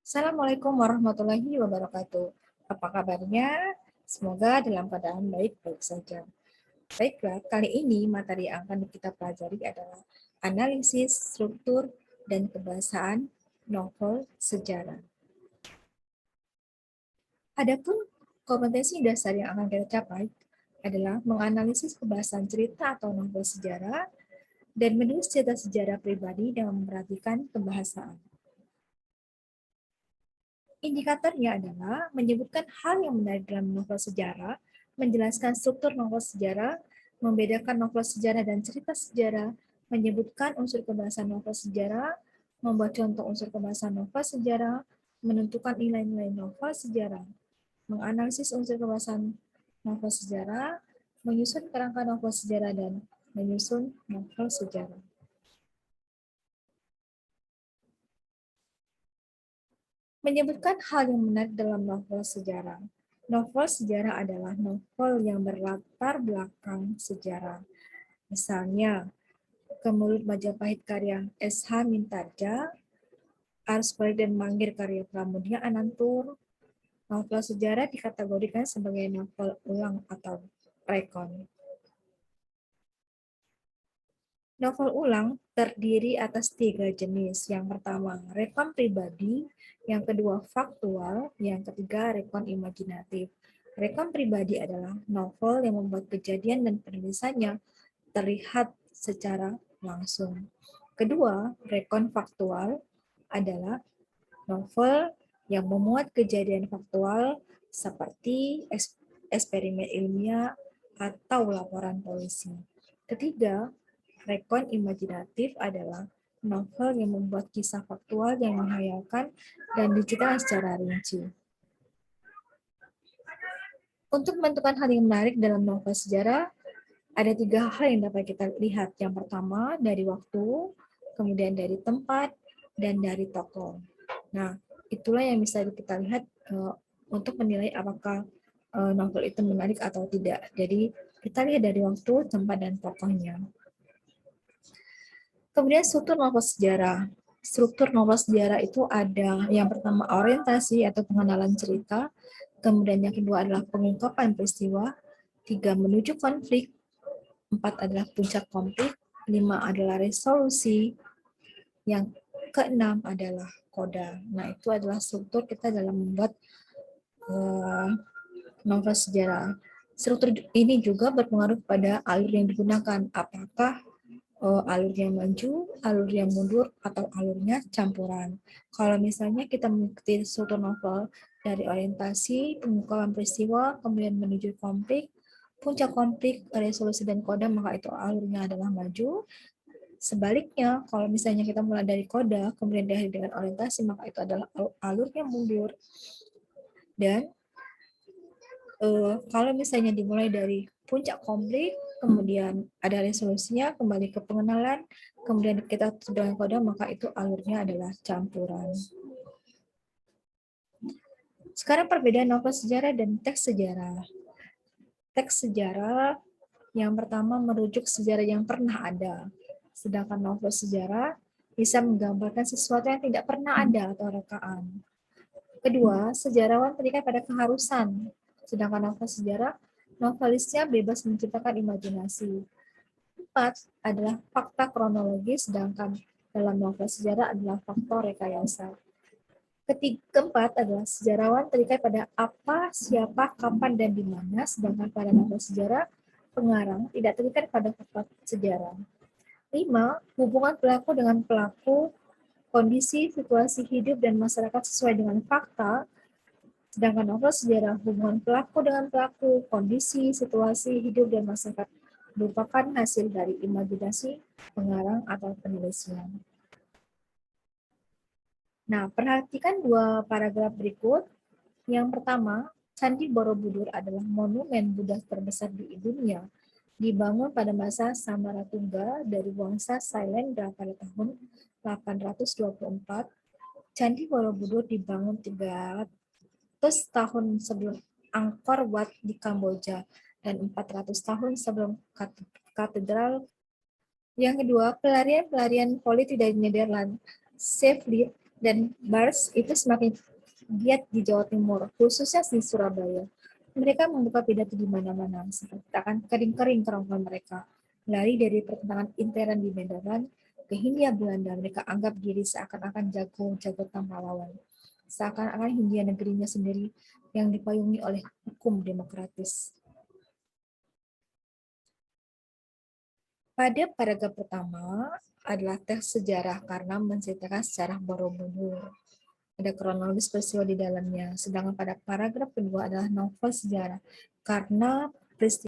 Assalamualaikum warahmatullahi wabarakatuh. Apa kabarnya? Semoga dalam keadaan baik-baik saja. Baiklah, kali ini materi yang akan kita pelajari adalah analisis struktur dan kebahasaan novel sejarah. Adapun kompetensi dasar yang akan kita capai adalah menganalisis kebahasaan cerita atau novel sejarah dan menulis cerita sejarah pribadi dengan memperhatikan kebahasaan. Indikatornya adalah menyebutkan hal yang menarik dalam novel sejarah, menjelaskan struktur novel sejarah, membedakan novel sejarah dan cerita sejarah, menyebutkan unsur kebahasan novel sejarah, membuat contoh unsur kebahasan novel sejarah, menentukan nilai-nilai novel sejarah, menganalisis unsur kebahasan novel sejarah, menyusun kerangka novel sejarah, dan menyusun novel sejarah. Menyebutkan hal yang menarik dalam novel sejarah. Novel sejarah adalah novel yang berlatar belakang sejarah. Misalnya, Kemelut Majapahit karya S.H. Mintarja, Arus Balik dan Manggir karya Pramudia Anantur. Novel sejarah dikategorikan sebagai novel ulang atau rekon. Novel ulang terdiri atas 3 jenis. Yang pertama, rekon pribadi, yang kedua, faktual, yang ketiga, rekon imajinatif. Rekon pribadi adalah novel yang membuat kejadian dan penulisannya terlihat secara langsung. Kedua, rekon faktual adalah novel yang memuat kejadian faktual seperti eksperimen ilmiah atau laporan polisi. Ketiga, rekon imajinatif adalah novel yang membuat kisah faktual yang menghayalkan dan diceritakan secara rinci. Untuk menentukan hal yang menarik dalam novel sejarah, ada 3 hal yang dapat kita lihat. Yang pertama, dari waktu, kemudian dari tempat, dan dari tokoh. Nah, itulah yang bisa kita lihat untuk menilai apakah novel itu menarik atau tidak. Jadi, kita lihat dari waktu, tempat, dan tokohnya. Kemudian struktur novel sejarah. Struktur novel sejarah itu ada yang pertama orientasi atau pengenalan cerita, kemudian yang kedua adalah pengungkapan peristiwa, 3 menuju konflik, 4 adalah puncak konflik, 5 adalah resolusi, yang keenam adalah koda. Nah, itu adalah struktur kita dalam membuat novel sejarah. Struktur ini juga berpengaruh pada alur yang digunakan. Apakah alurnya maju, alurnya mundur, atau alurnya campuran. Kalau misalnya kita mengikuti struktur novel dari orientasi, pengungkapan peristiwa, kemudian menuju konflik, puncak konflik, resolusi, dan koda, maka itu alurnya adalah maju. Sebaliknya, kalau misalnya kita mulai dari koda, kemudian diakhiri dengan orientasi, maka itu adalah alurnya mundur. Dan kalau misalnya dimulai dari puncak konflik, kemudian ada resolusinya, kembali ke pengenalan, kemudian kita tutup dengan kode, maka itu alurnya adalah campuran. Sekarang perbedaan novel sejarah dan teks sejarah. Teks sejarah yang pertama merujuk sejarah yang pernah ada, sedangkan novel sejarah bisa menggambarkan sesuatu yang tidak pernah ada atau rekaan. Kedua, sejarawan terikat pada keharusan, sedangkan novel sejarah, novelisnya bebas menciptakan imajinasi. 4 adalah fakta kronologis, sedangkan dalam novel sejarah adalah faktor rekayasa. Keempat adalah sejarawan terikat pada apa, siapa, kapan, dan di mana, sedangkan pada novel sejarah, pengarang tidak terikat pada fakta sejarah. 5. Hubungan pelaku dengan pelaku, kondisi, situasi hidup, dan masyarakat sesuai dengan fakta, sedangkan novel sejarah hubungan pelaku dengan pelaku, kondisi, situasi hidup, dan masyarakat merupakan hasil dari imajinasi pengarang atau penulisnya. Nah, perhatikan 2 paragraf berikut. Yang pertama, Candi Borobudur adalah monumen Buddha terbesar di dunia. Dibangun pada masa Samaratungga dari Wangsa Sailendra pada tahun 824. Candi Borobudur dibangun 300 tahun sebelum Angkor Wat di Kamboja dan 400 tahun sebelum katedral. Yang kedua, pelarian politik dari Nederland, Save Dan Bars itu semakin giat di Jawa Timur, khususnya di Surabaya. Mereka membuka pidato di mana-mana, seperti akan kering-kering kerongkongan mereka. Lari dari pertentangan intern di Medan ke Hindia Belanda, mereka anggap diri seakan-akan jago-jago tanpa lawan. Seakan-akan Hindia negerinya sendiri yang dipayungi oleh hukum demokratis. Pada paragraf pertama adalah teks sejarah karena menceritakan sejarah Borobudur. Ada kronologis peristiwa di dalamnya. Sedangkan pada paragraf kedua adalah novel sejarah karena peristiwa